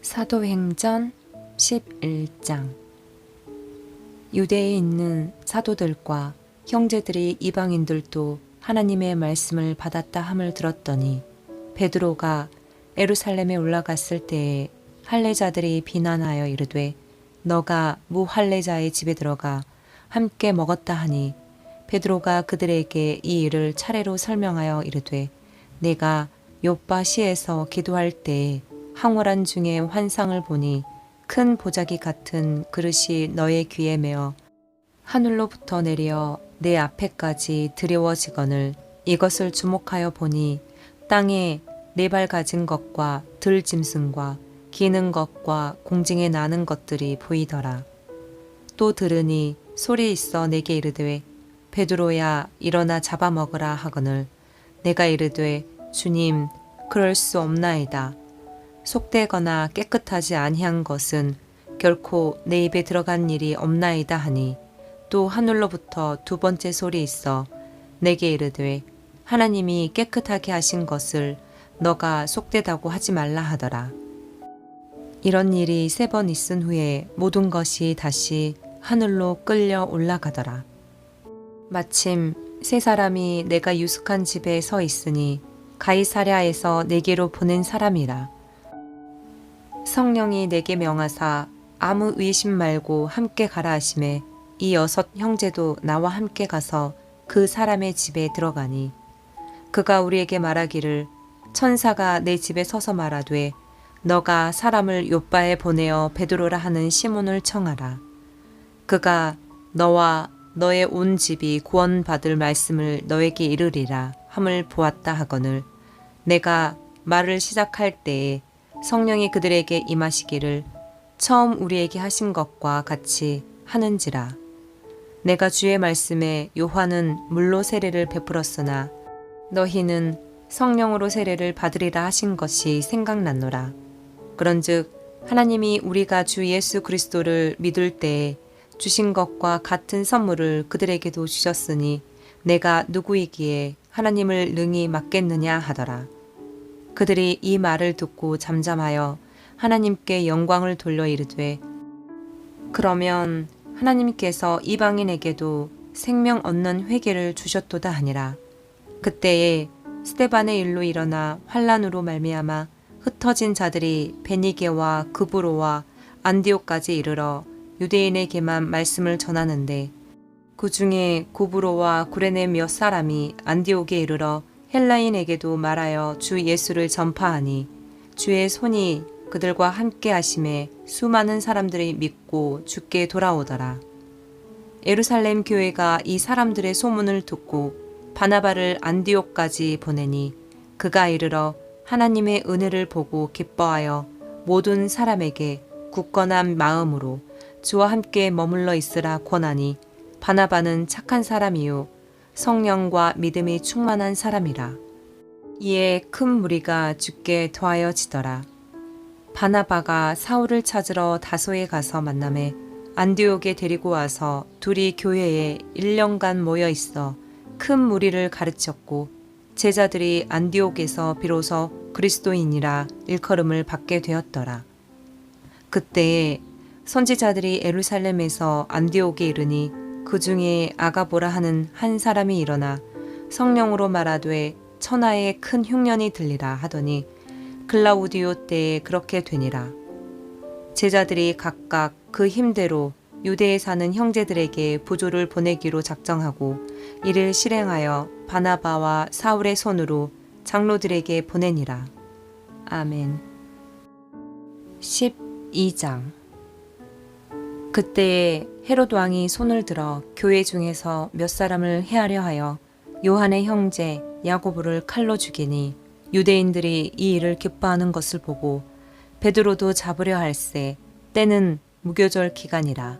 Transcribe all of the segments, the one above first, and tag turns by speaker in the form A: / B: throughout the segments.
A: 사도행전 11장. 유대에 있는 사도들과 형제들이 이방인들도 하나님의 말씀을 받았다 함을 들었더니 베드로가 예루살렘에 올라갔을 때에 할례자들이 비난하여 이르되 너가 무할례자의 집에 들어가 함께 먹었다 하니 베드로가 그들에게 이 일을 차례로 설명하여 이르되 내가 요빠 시에서 기도할 때에 황홀한 중에 환상을 보니 큰 보자기 같은 그릇이 너의 귀에 메어 하늘로부터 내려 내 앞에까지 드리워지거늘 이것을 주목하여 보니 땅에 네 발 가진 것과 들 짐승과 기는 것과 공중에 나는 것들이 보이더라. 또 들으니 소리 있어 내게 이르되 베드로야 일어나 잡아먹으라 하거늘 내가 이르되 주님 그럴 수 없나이다. 속되거나 깨끗하지 아니한 것은 결코 내 입에 들어간 일이 없나이다 하니 또 하늘로부터 두 번째 소리 있어 내게 이르되 하나님이 깨끗하게 하신 것을 너가 속되다고 하지 말라 하더라. 이런 일이 3번 있은 후에 모든 것이 다시 하늘로 끌려 올라가더라. 마침 3사람이 내가 유숙한 집에 서 있으니 가이사랴에서 내게로 보낸 사람이라. 성령이 내게 명하사 아무 의심 말고 함께 가라 하심에 이 6 형제도 나와 함께 가서 그 사람의 집에 들어가니 그가 우리에게 말하기를 천사가 내 집에 서서 말하되 너가 사람을 요빠에 보내어 베드로라 하는 시몬을 청하라. 그가 너와 너의 온 집이 구원받을 말씀을 너에게 이르리라 함을 보았다 하거늘 내가 말을 시작할 때에 성령이 그들에게 임하시기를 처음 우리에게 하신 것과 같이 하는지라. 내가 주의 말씀에 요한은 물로 세례를 베풀었으나 너희는 성령으로 세례를 받으리라 하신 것이 생각났노라. 그런즉 하나님이 우리가 주 예수 그리스도를 믿을 때에 주신 것과 같은 선물을 그들에게도 주셨으니 내가 누구이기에 하나님을 능히 맡겠느냐 하더라. 그들이 이 말을 듣고 잠잠하여 하나님께 영광을 돌려 이르되 그러면 하나님께서 이방인에게도 생명 얻는 회개를 주셨도다 하니라. 그때에 스데반의 일로 일어나 환란으로 말미암아 흩어진 자들이 베니게와 그브로와 안디옥까지 이르러 유대인에게만 말씀을 전하는데 그 중에 구브로와 구레네 몇 사람이 안디옥에 이르러 헬라인에게도 말하여 주 예수를 전파하니 주의 손이 그들과 함께 하심에 수많은 사람들이 믿고 주께 돌아오더라. 예루살렘 교회가 이 사람들의 소문을 듣고 바나바를 안디옥까지 보내니 그가 이르러 하나님의 은혜를 보고 기뻐하여 모든 사람에게 굳건한 마음으로 주와 함께 머물러 있으라 권하니 바나바는 착한 사람이요 성령과 믿음이 충만한 사람이라. 이에 큰 무리가 주께 더하여지더라. 바나바가 사울을 찾으러 다소에 가서 만남에 안디옥에 데리고 와서 둘이 교회에 1년간 모여 있어 큰 무리를 가르쳤고 제자들이 안디옥에서 비로소 그리스도인이라 일컬음을 받게 되었더라. 그때에 선지자들이 예루살렘에서 안디옥에 이르니 그 중에 아가보라 하는 한 사람이 일어나 성령으로 말하되 천하에 큰 흉년이 들리라 하더니 글라우디오 때에 그렇게 되니라. 제자들이 각각 그 힘대로 유대에 사는 형제들에게 부조를 보내기로 작정하고 이를 실행하여 바나바와 사울의 손으로 장로들에게 보내니라. 아멘. 12장. 그때에 헤롯 왕이 손을 들어 교회 중에서 몇 사람을 해하려 하여 요한의 형제 야고보를 칼로 죽이니 유대인들이 이 일을 기뻐하는 것을 보고 베드로도 잡으려 할세 때는 무교절 기간이라.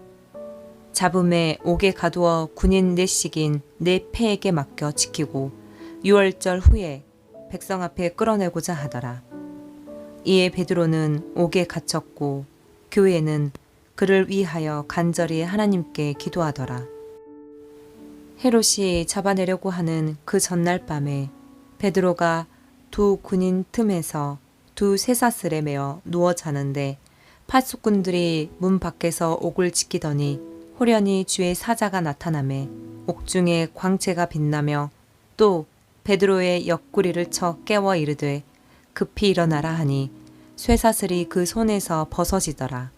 A: 잡음에 옥에 가두어 군인 4씩인 4패에게 맡겨 지키고 6월절 후에 백성 앞에 끌어내고자 하더라. 이에 베드로는 옥에 갇혔고 교회는 그를 위하여 간절히 하나님께 기도하더라. 헤롯이 잡아내려고 하는 그 전날 밤에 베드로가 두 군인 틈에서 두 쇠사슬에 매어 누워 자는데 파수꾼들이 문 밖에서 옥을 지키더니 호련히 주의 사자가 나타나매 옥중에 광채가 빛나며 또 베드로의 옆구리를 쳐 깨워 이르되 급히 일어나라 하니 쇠사슬이 그 손에서 벗어지더라.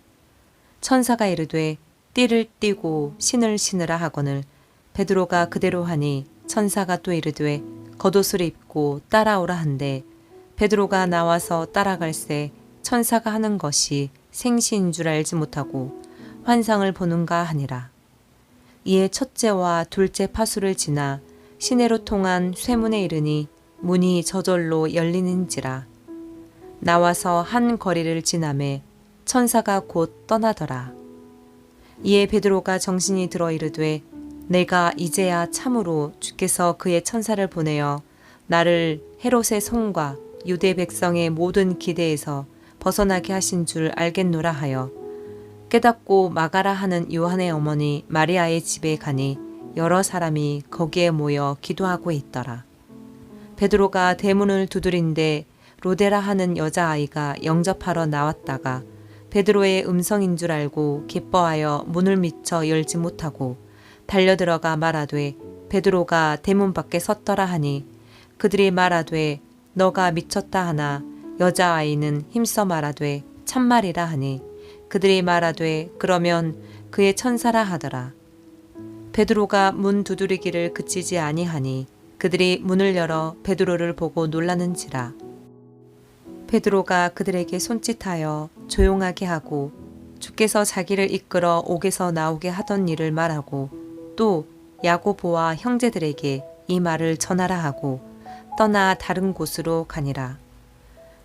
A: 천사가 이르되 띠를 띠고 신을 신으라 하거늘 베드로가 그대로 하니 천사가 또 이르되 겉옷을 입고 따라오라 한데 베드로가 나와서 따라갈새 천사가 하는 것이 생시인 줄 알지 못하고 환상을 보는가 하니라. 이에 첫째와 둘째 파수를 지나 시내로 통한 쇠문에 이르니 문이 저절로 열리는지라. 나와서 한 거리를 지나매 천사가 곧 떠나더라. 이에 베드로가 정신이 들어 이르되 내가 이제야 참으로 주께서 그의 천사를 보내어 나를 헤롯의 손과 유대 백성의 모든 기대에서 벗어나게 하신 줄 알겠노라 하여 깨닫고 마가라 하는 요한의 어머니 마리아의 집에 가니 여러 사람이 거기에 모여 기도하고 있더라. 베드로가 대문을 두드린데 로데라 하는 여자아이가 영접하러 나왔다가 베드로의 음성인 줄 알고 기뻐하여 문을 미쳐 열지 못하고 달려들어가 말하되 베드로가 대문 밖에 섰더라 하니 그들이 말하되 너가 미쳤다 하나 여자아이는 힘써 말하되 참말이라 하니 그들이 말하되 그러면 그의 천사라 하더라. 베드로가 문 두드리기를 그치지 아니하니 그들이 문을 열어 베드로를 보고 놀라는지라. 베드로가 그들에게 손짓하여 조용하게 하고 주께서 자기를 이끌어 옥에서 나오게 하던 일을 말하고 또 야고보와 형제들에게 이 말을 전하라 하고 떠나 다른 곳으로 가니라.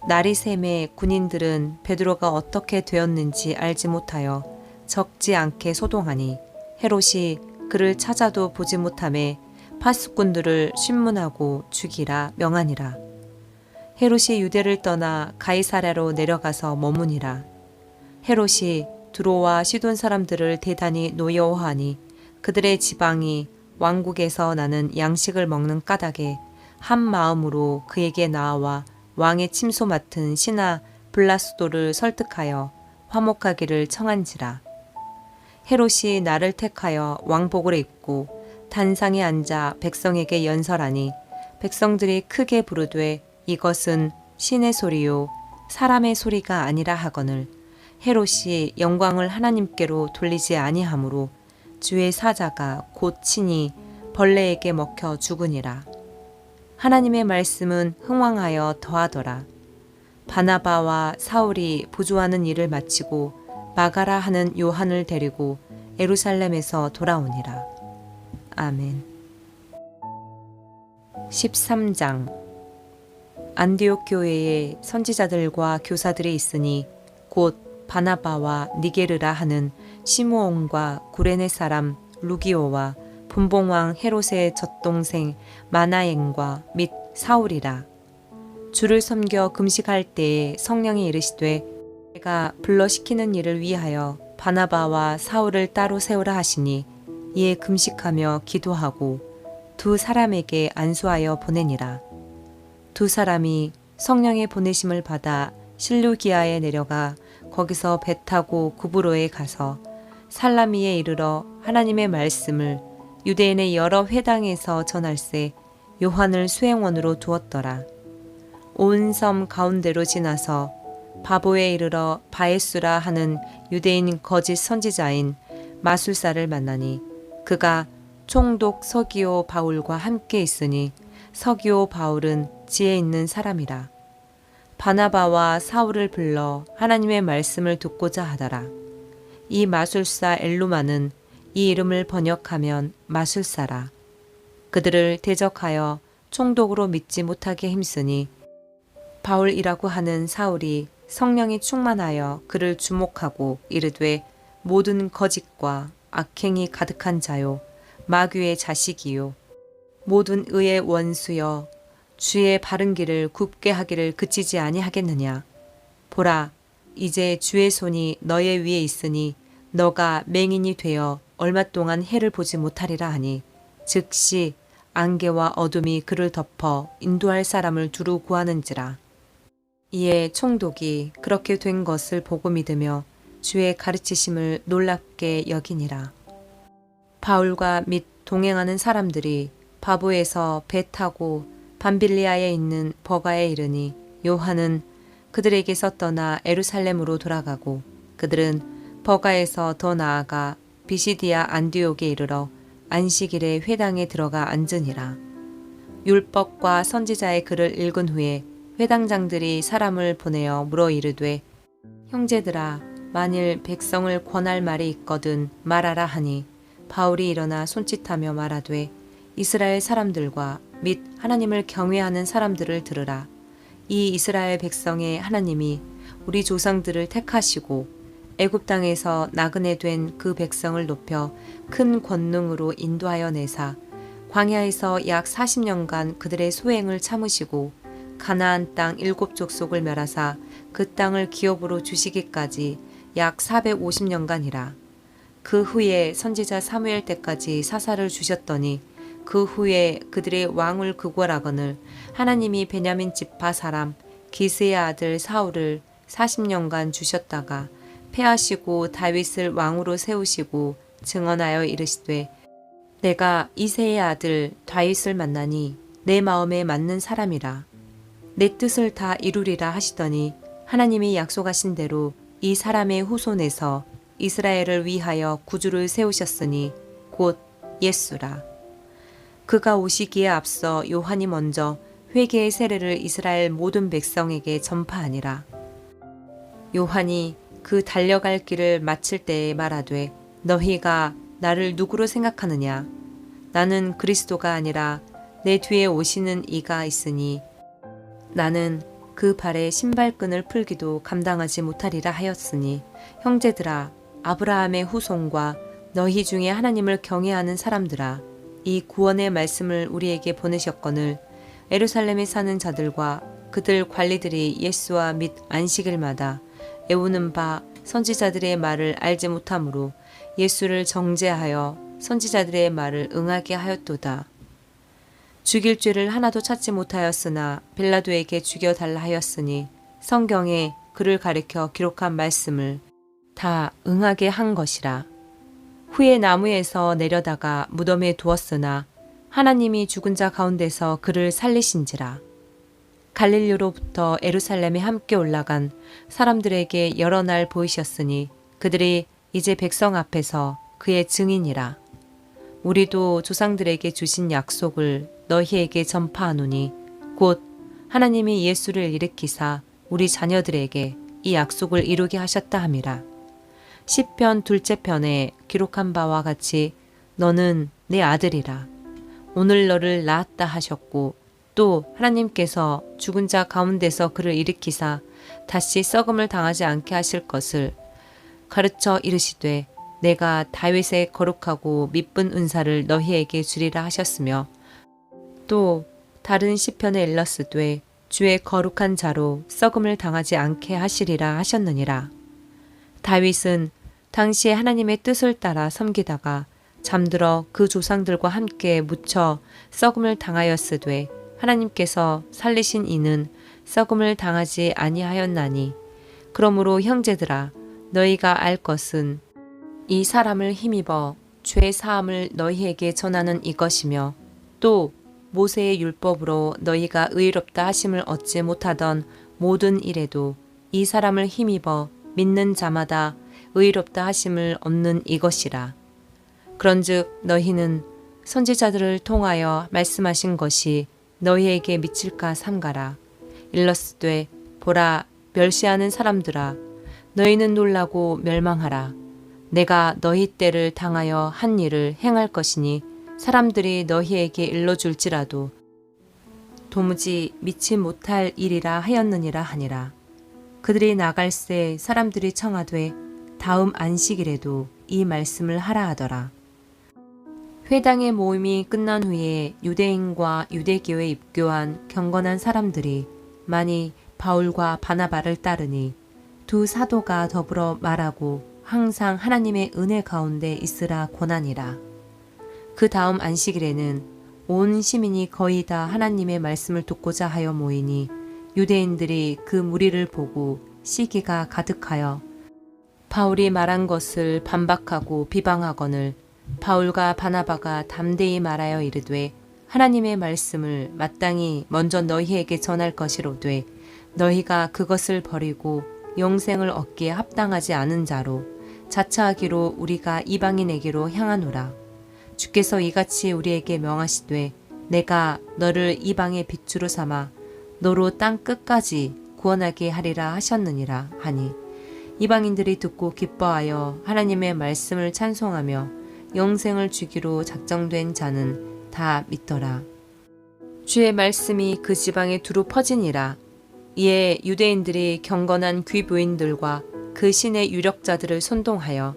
A: 날이 새매 군인들은 베드로가 어떻게 되었는지 알지 못하여 적지 않게 소동하니 헤롯이 그를 찾아도 보지 못하매 파수꾼들을 신문하고 죽이라 명하니라. 헤롯이 유대를 떠나 가이사랴로 내려가서 머무니라. 헤롯이 두로와 시돈 사람들을 대단히 노여워하니 그들의 지방이 왕국에서 나는 양식을 먹는 까닭에 한 마음으로 그에게 나아와 왕의 침소 맡은 신하 블라스도를 설득하여 화목하기를 청한지라. 헤롯이 나를 택하여 왕복을 입고 단상에 앉아 백성에게 연설하니 백성들이 크게 부르되 이것은 신의 소리요 사람의 소리가 아니라 하거늘 헤롯이 영광을 하나님께로 돌리지 아니하므로 주의 사자가 곧 친히 벌레에게 먹혀 죽으니라. 하나님의 말씀은 흥왕하여 더하더라. 바나바와 사울이 부조하는 일을 마치고 마가라 하는 요한을 데리고 예루살렘에서 돌아오니라. 아멘. 13장. 안디옥 교회에 선지자들과 교사들이 있으니 곧 바나바와 니게르라 하는 시므온과 구레네 사람 루기오와 분봉왕 헤롯의 젖동생 마나엔과 및 사울이라. 주를 섬겨 금식할 때에 성령이 이르시되 내가 불러시키는 일을 위하여 바나바와 사울을 따로 세우라 하시니 이에 금식하며 기도하고 두 사람에게 안수하여 보내니라. 두 사람이 성령의 보내심을 받아 실루기아에 내려가 거기서 배 타고 구브로에 가서 살라미에 이르러 하나님의 말씀을 유대인의 여러 회당에서 전할세 요한을 수행원으로 두었더라. 온 섬 가운데로 지나서 바보에 이르러 바에수라 하는 유대인 거짓 선지자인 마술사를 만나니 그가 총독 서기오 바울과 함께 있으니 서기오 바울은 지혜 있는 사람이라. 바나바와 사울을 불러 하나님의 말씀을 듣고자 하더라. 이 마술사 엘루마는 이 이름을 번역하면 마술사라. 그들을 대적하여 총독으로 믿지 못하게 힘쓰니 바울이라고 하는 사울이 성령이 충만하여 그를 주목하고 이르되 모든 거짓과 악행이 가득한 자요 마귀의 자식이요 모든 의의 원수여 주의 바른 길을 굽게 하기를 그치지 아니하겠느냐. 보라 이제 주의 손이 너의 위에 있으니 너가 맹인이 되어 얼마 동안 해를 보지 못하리라 하니 즉시 안개와 어둠이 그를 덮어 인도할 사람을 두루 구하는지라. 이에 총독이 그렇게 된 것을 보고 믿으며 주의 가르치심을 놀랍게 여기니라. 바울과 및 동행하는 사람들이 바보에서 배 타고 밤빌리아에 있는 버가에 이르니 요한은 그들에게서 떠나 에루살렘으로 돌아가고 그들은 버가에서 더 나아가 비시디아 안디옥에 이르러 안식일에 회당에 들어가 앉으니라. 율법과 선지자의 글을 읽은 후에 회당장들이 사람을 보내어 물어 이르되 형제들아 만일 백성을 권할 말이 있거든 말하라 하니 바울이 일어나 손짓하며 말하되 이스라엘 사람들과 및 하나님을 경외하는 사람들을 들으라. 이 이스라엘 백성의 하나님이 우리 조상들을 택하시고 애굽 땅에서 나그네 된 그 백성을 높여 큰 권능으로 인도하여 내사 광야에서 약 40년간 그들의 소행을 참으시고 가나안 땅 7족속을 멸하사 그 땅을 기업으로 주시기까지 약 450년간이라. 그 후에 선지자 사무엘 때까지 사사를 주셨더니 그 후에 그들의 왕을 구걸하거늘 하나님이 베냐민 지파 사람 기스의 아들 사울을 40년간 주셨다가 패하시고 다윗을 왕으로 세우시고 증언하여 이르시되 내가 이새의 아들 다윗을 만나니 내 마음에 맞는 사람이라. 내 뜻을 다 이루리라 하시더니 하나님이 약속하신 대로 이 사람의 후손에서 이스라엘을 위하여 구주를 세우셨으니 곧 예수라. 그가 오시기에 앞서 요한이 먼저 회개의 세례를 이스라엘 모든 백성에게 전파하니라. 요한이 그 달려갈 길을 마칠 때에 말하되 너희가 나를 누구로 생각하느냐? 나는 그리스도가 아니라 내 뒤에 오시는 이가 있으니 나는 그 발에 신발끈을 풀기도 감당하지 못하리라 하였으니 형제들아 아브라함의 후손과 너희 중에 하나님을 경외하는 사람들아 이 구원의 말씀을 우리에게 보내셨거늘 예루살렘에 사는 자들과 그들 관리들이 예수와 및 안식일마다 애우는 바 선지자들의 말을 알지 못하므로 예수를 정죄하여 선지자들의 말을 응하게 하였도다. 죽일 죄를 하나도 찾지 못하였으나 빌라도에게 죽여달라 하였으니 성경에 그를 가리켜 기록한 말씀을 다 응하게 한 것이라. 후에 나무에서 내려다가 무덤에 두었으나 하나님이 죽은 자 가운데서 그를 살리신지라. 갈릴리로부터 예루살렘에 함께 올라간 사람들에게 여러 날 보이셨으니 그들이 이제 백성 앞에서 그의 증인이라. 우리도 조상들에게 주신 약속을 너희에게 전파하노니 곧 하나님이 예수를 일으키사 우리 자녀들에게 이 약속을 이루게 하셨다 함이라. 시편 둘째 편에 기록한 바와 같이 너는 내 아들이라. 오늘 너를 낳았다 하셨고 또 하나님께서 죽은 자 가운데서 그를 일으키사 다시 썩음을 당하지 않게 하실 것을 가르쳐 이르시되 내가 다윗의 거룩하고 미쁜 은사를 너희에게 주리라 하셨으며 또 다른 시편에 일렀으되 주의 거룩한 자로 썩음을 당하지 않게 하시리라 하셨느니라. 다윗은 당시에 하나님의 뜻을 따라 섬기다가 잠들어 그 조상들과 함께 묻혀 썩음을 당하였으되 하나님께서 살리신 이는 썩음을 당하지 아니하였나니 그러므로 형제들아 너희가 알 것은 이 사람을 힘입어 죄 사함을 너희에게 전하는 이것이며 또 모세의 율법으로 너희가 의롭다 하심을 얻지 못하던 모든 일에도 이 사람을 힘입어 믿는 자마다 의롭다 하심을 얻는 이것이라. 그런즉 너희는 선지자들을 통하여 말씀하신 것이 너희에게 미칠까 삼가라. 일러스되 보라 멸시하는 사람들아 너희는 놀라고 멸망하라. 내가 너희 때를 당하여 한 일을 행할 것이니 사람들이 너희에게 일러줄지라도 도무지 미치 못할 일이라 하였느니라 하니라. 그들이 나갈새 사람들이 청하되 다음 안식일에도 이 말씀을 하라 하더라. 회당의 모임이 끝난 후에 유대인과 유대교에 입교한 경건한 사람들이 많이 바울과 바나바를 따르니 두 사도가 더불어 말하고 항상 하나님의 은혜 가운데 있으라 권하니라. 그 다음 안식일에는 온 시민이 거의 다 하나님의 말씀을 듣고자 하여 모이니 유대인들이 그 무리를 보고 시기가 가득하여 바울이 말한 것을 반박하고 비방하거늘 바울과 바나바가 담대히 말하여 이르되 하나님의 말씀을 마땅히 먼저 너희에게 전할 것이로되 너희가 그것을 버리고 영생을 얻기에 합당하지 않은 자로 자처하기로 우리가 이방인에게로 향하노라. 주께서 이같이 우리에게 명하시되 내가 너를 이방의 빛으로 삼아 너로 땅 끝까지 구원하게 하리라 하셨느니라 하니 이방인들이 듣고 기뻐하여 하나님의 말씀을 찬송하며 영생을 주기로 작정된 자는 다 믿더라. 주의 말씀이 그 지방에 두루 퍼지니라. 이에 유대인들이 경건한 귀부인들과 그 신의 유력자들을 선동하여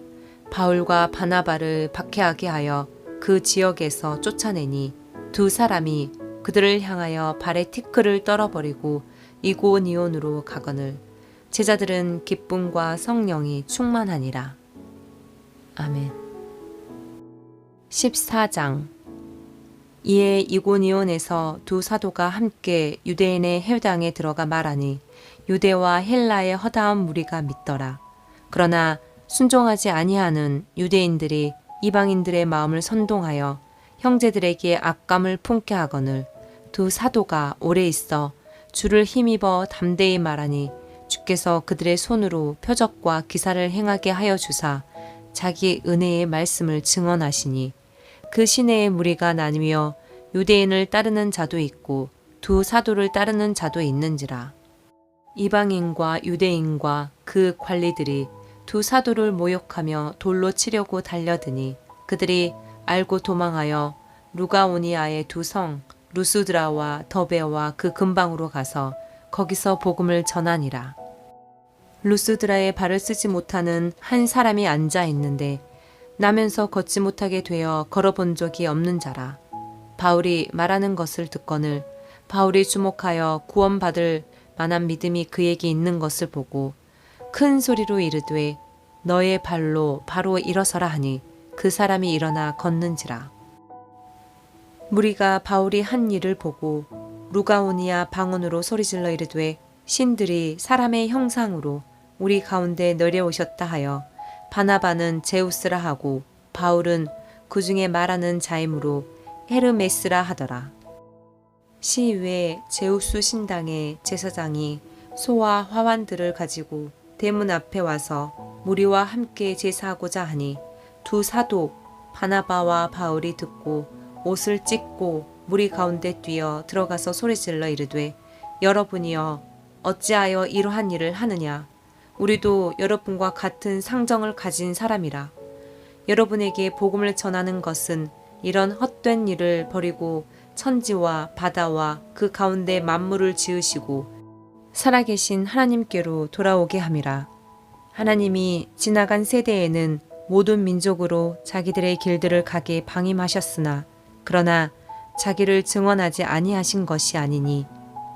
A: 바울과 바나바를 박해하게 하여 그 지역에서 쫓아내니 두 사람이 그들을 향하여 발에 티끌을 떨어버리고 이고니온으로 가거늘 제자들은 기쁨과 성령이 충만하니라. 아멘. 14장. 이에 이고니온에서 두 사도가 함께 유대인의 회당에 들어가 말하니 유대와 헬라의 허다한 무리가 믿더라. 그러나 순종하지 아니하는 유대인들이 이방인들의 마음을 선동하여 형제들에게 악감을 품게 하거늘 두 사도가 오래 있어 주를 힘입어 담대히 말하니 주께서 그들의 손으로 표적과 기사를 행하게 하여 주사 자기 은혜의 말씀을 증언하시니 그 시내의 무리가 나뉘어 유대인을 따르는 자도 있고 두 사도를 따르는 자도 있는지라. 이방인과 유대인과 그 관리들이 두 사도를 모욕하며 돌로 치려고 달려드니 그들이 알고 도망하여 루가오니아의 두 성 루스드라와 더베와 그 근방으로 가서 거기서 복음을 전하니라. 루스드라에 발을 쓰지 못하는 한 사람이 앉아 있는데 나면서 걷지 못하게 되어 걸어본 적이 없는 자라. 바울이 말하는 것을 듣거늘 바울이 주목하여 구원받을 만한 믿음이 그에게 있는 것을 보고 큰 소리로 이르되 너의 발로 바로 일어서라 하니 그 사람이 일어나 걷는지라. 무리가 바울이 한 일을 보고 루가오니아 방언으로 소리질러 이르되 신들이 사람의 형상으로 우리 가운데 내려오셨다 하여 바나바는 제우스라 하고 바울은 그 중에 말하는 자이므로 헤르메스라 하더라. 시위에 제우스 신당의 제사장이 소와 화환들을 가지고 대문 앞에 와서 무리와 함께 제사하고자 하니 두 사도 바나바와 바울이 듣고 옷을 찢고 무리 가운데 뛰어 들어가서 소리질러 이르되 여러분이여 어찌하여 이러한 일을 하느냐. 우리도 여러분과 같은 상정을 가진 사람이라. 여러분에게 복음을 전하는 것은 이런 헛된 일을 버리고 천지와 바다와 그 가운데 만물을 지으시고 살아계신 하나님께로 돌아오게 함이라. 하나님이 지나간 세대에는 모든 민족으로 자기들의 길들을 가게 방임하셨으나 그러나 자기를 증언하지 아니하신 것이 아니니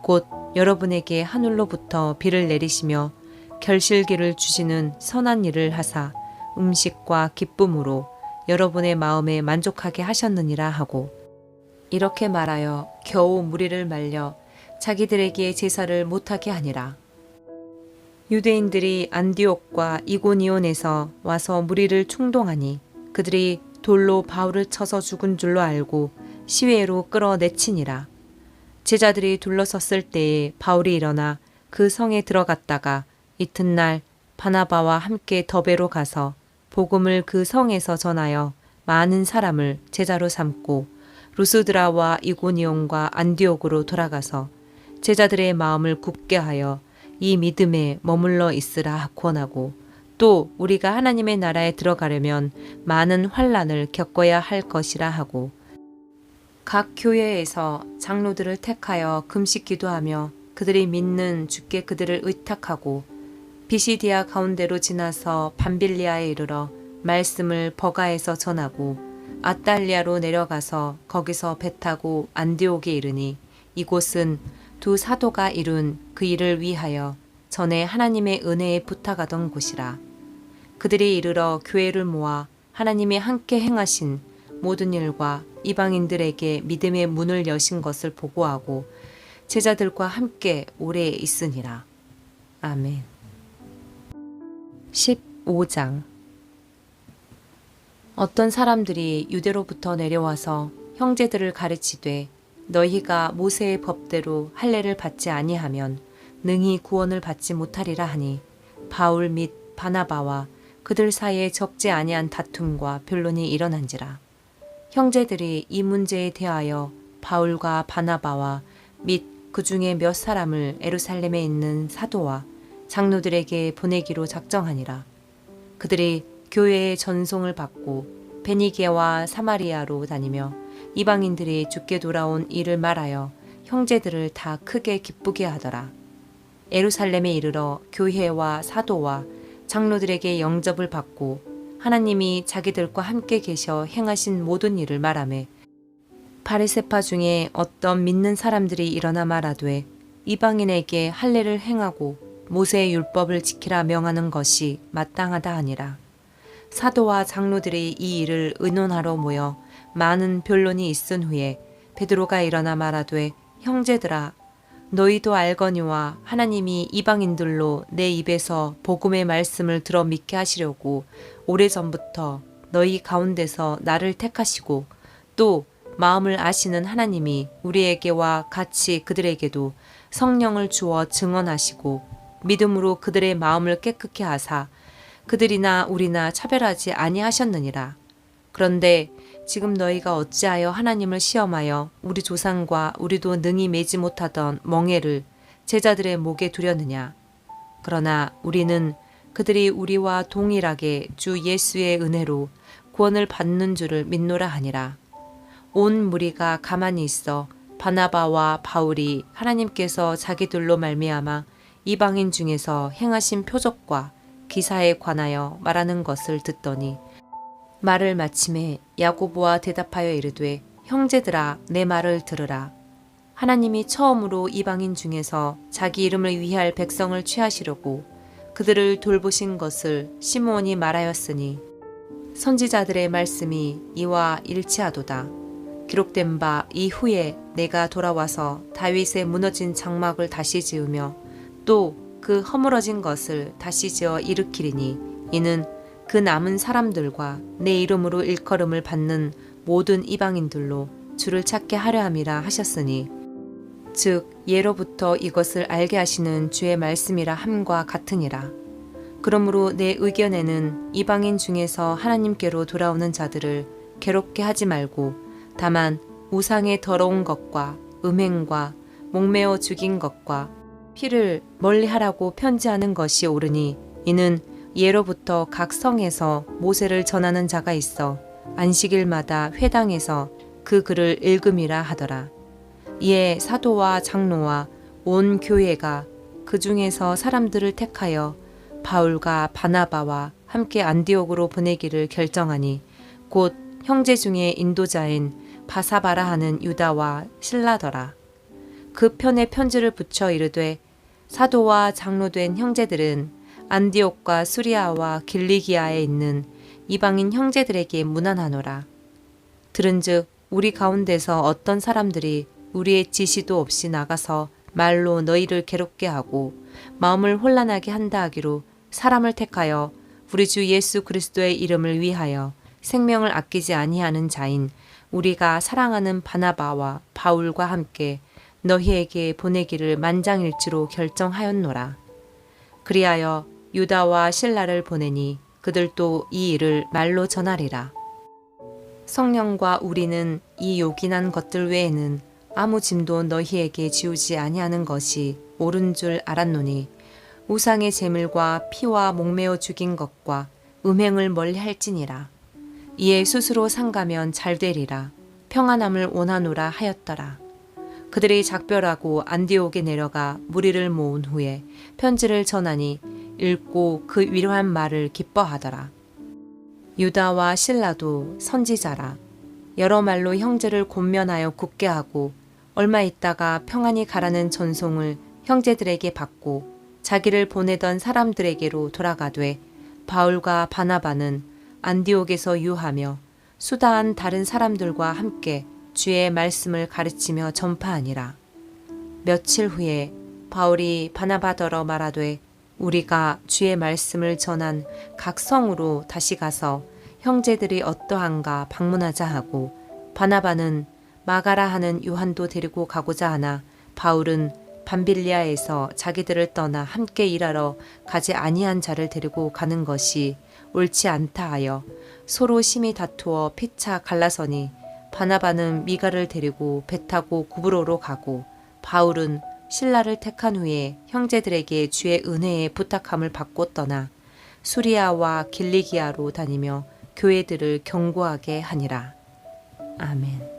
A: 곧 여러분에게 하늘로부터 비를 내리시며 결실기를 주시는 선한 일을 하사 음식과 기쁨으로 여러분의 마음에 만족하게 하셨느니라 하고 이렇게 말하여 겨우 무리를 말려 자기들에게 제사를 못하게 하니라. 유대인들이 안디옥과 이고니온에서 와서 무리를 충동하니 그들이 돌로 바울을 쳐서 죽은 줄로 알고 시외로 끌어내치니라. 제자들이 둘러섰을 때에 바울이 일어나 그 성에 들어갔다가 이튿날 바나바와 함께 더베로 가서 복음을 그 성에서 전하여 많은 사람을 제자로 삼고 루스드라와 이고니온과 안디옥으로 돌아가서 제자들의 마음을 굳게 하여 이 믿음에 머물러 있으라 권하고 또 우리가 하나님의 나라에 들어가려면 많은 환난을 겪어야 할 것이라 하고 각 교회에서 장로들을 택하여 금식 기도하며 그들이 믿는 주께 그들을 의탁하고 비시디아 가운데로 지나서 밤빌리아에 이르러 말씀을 버가에서 전하고 아탈리아로 내려가서 거기서 배 타고 안디옥에 이르니 이곳은 두 사도가 이룬 그 일을 위하여 전에 하나님의 은혜에 부탁하던 곳이라. 그들이 이르러 교회를 모아 하나님이 함께 행하신 모든 일과 이방인들에게 믿음의 문을 여신 것을 보고하고 제자들과 함께 오래 있으니라. 아멘. 15장. 어떤 사람들이 유대로부터 내려와서 형제들을 가르치되 너희가 모세의 법대로 할례를 받지 아니하면 능히 구원을 받지 못하리라 하니 바울 및 바나바와 그들 사이에 적지 아니한 다툼과 변론이 일어난지라. 형제들이 이 문제에 대하여 바울과 바나바와 및 그 중에 몇 사람을 예루살렘에 있는 사도와 장로들에게 보내기로 작정하니라. 그들이 교회의 전송을 받고 베니게와 사마리아로 다니며 이방인들이 죽게 돌아온 일을 말하여 형제들을 다 크게 기쁘게 하더라. 예루살렘에 이르러 교회와 사도와 장로들에게 영접을 받고 하나님이 자기들과 함께 계셔 행하신 모든 일을 말하며 바리새파 중에 어떤 믿는 사람들이 일어나 말하되 이방인에게 할례를 행하고 모세의 율법을 지키라 명하는 것이 마땅하다 하니라. 사도와 장로들이 이 일을 의논하러 모여 많은 변론이 있은 후에 베드로가 일어나 말하되 형제들아 너희도 알거니와 하나님이 이방인들로 내 입에서 복음의 말씀을 들어 믿게 하시려고 오래전부터 너희 가운데서 나를 택하시고 또 마음을 아시는 하나님이 우리에게와 같이 그들에게도 성령을 주어 증언하시고 믿음으로 그들의 마음을 깨끗게 하사 그들이나 우리나 차별하지 아니하셨느니라. 그런데 지금 너희가 어찌하여 하나님을 시험하여 우리 조상과 우리도 능히 매지 못하던 멍에를 제자들의 목에 두려느냐. 그러나 우리는 그들이 우리와 동일하게 주 예수의 은혜로 구원을 받는 줄을 믿노라 하니라. 온 무리가 가만히 있어 바나바와 바울이 하나님께서 자기들로 말미암아 이방인 중에서 행하신 표적과 기사에 관하여 말하는 것을 듣더니 말을 마침에 야고보와 대답하여 이르되 형제들아 내 말을 들으라. 하나님이 처음으로 이방인 중에서 자기 이름을 위할 백성을 취하시려고 그들을 돌보신 것을 시므온이 말하였으니 선지자들의 말씀이 이와 일치하도다. 기록된 바 이후에 내가 돌아와서 다윗의 무너진 장막을 다시 지으며 또 그 허물어진 것을 다시 지어 일으키리니 이는 그 남은 사람들과 내 이름으로 일컬음을 받는 모든 이방인들로 주를 찾게 하려 함이라 하셨으니 즉 예로부터 이것을 알게 하시는 주의 말씀이라 함과 같으니라. 그러므로 내 의견에는 이방인 중에서 하나님께로 돌아오는 자들을 괴롭게 하지 말고 다만 우상의 더러운 것과 음행과 목매어 죽인 것과 피를 멀리하라고 편지하는 것이 옳으니 이는 예로부터 각 성에서 모세를 전하는 자가 있어 안식일마다 회당에서 그 글을 읽음이라 하더라. 이에 사도와 장로와 온 교회가 그 중에서 사람들을 택하여 바울과 바나바와 함께 안디옥으로 보내기를 결정하니 곧 형제 중에 인도자인 바사바라 하는 유다와 실라더라. 그 편에 편지를 붙여 이르되 사도와 장로된 형제들은 안디옥과 수리아와 길리기아에 있는 이방인 형제들에게 문안하노라. 들은즉 우리 가운데서 어떤 사람들이 우리의 지시도 없이 나가서 말로 너희를 괴롭게 하고 마음을 혼란하게 한다 하기로 사람을 택하여 우리 주 예수 그리스도의 이름을 위하여 생명을 아끼지 아니하는 자인 우리가 사랑하는 바나바와 바울과 함께 너희에게 보내기를 만장일치로 결정하였노라. 그리하여 유다와 실라를 보내니 그들도 이 일을 말로 전하리라. 성령과 우리는 이 요긴한 것들 외에는 아무 짐도 너희에게 지우지 아니하는 것이 옳은 줄 알았노니 우상의 제물과 피와 목매어 죽인 것과 음행을 멀리할지니라. 이에 스스로 상가면 잘 되리라. 평안함을 원하노라 하였더라. 그들이 작별하고 안디옥에 내려가 무리를 모은 후에 편지를 전하니 읽고 그 위로한 말을 기뻐하더라. 유다와 실라도 선지자라. 여러 말로 형제를 권면하여 굳게 하고 얼마 있다가 평안히 가라는 전송을 형제들에게 받고 자기를 보내던 사람들에게로 돌아가되 바울과 바나바는 안디옥에서 유하며 수다한 다른 사람들과 함께 주의 말씀을 가르치며 전파하니라. 며칠 후에 바울이 바나바더러 말하되 우리가 주의 말씀을 전한 각 성으로 다시 가서 형제들이 어떠한가 방문하자 하고, 바나바는 마가라 하는 요한도 데리고 가고자 하나 바울은 밤빌리아에서 자기들을 떠나 함께 일하러 가지 아니한 자를 데리고 가는 것이 옳지 않다 하여 서로 심히 다투어 피차 갈라서니, 바나바는 미가를 데리고 배 타고 구브로로 가고 바울은 신라를 택한 후에 형제들에게 주의 은혜에 부탁함을 받고 떠나 수리아와 길리기아로 다니며 교회들을 경고하게 하니라. 아멘.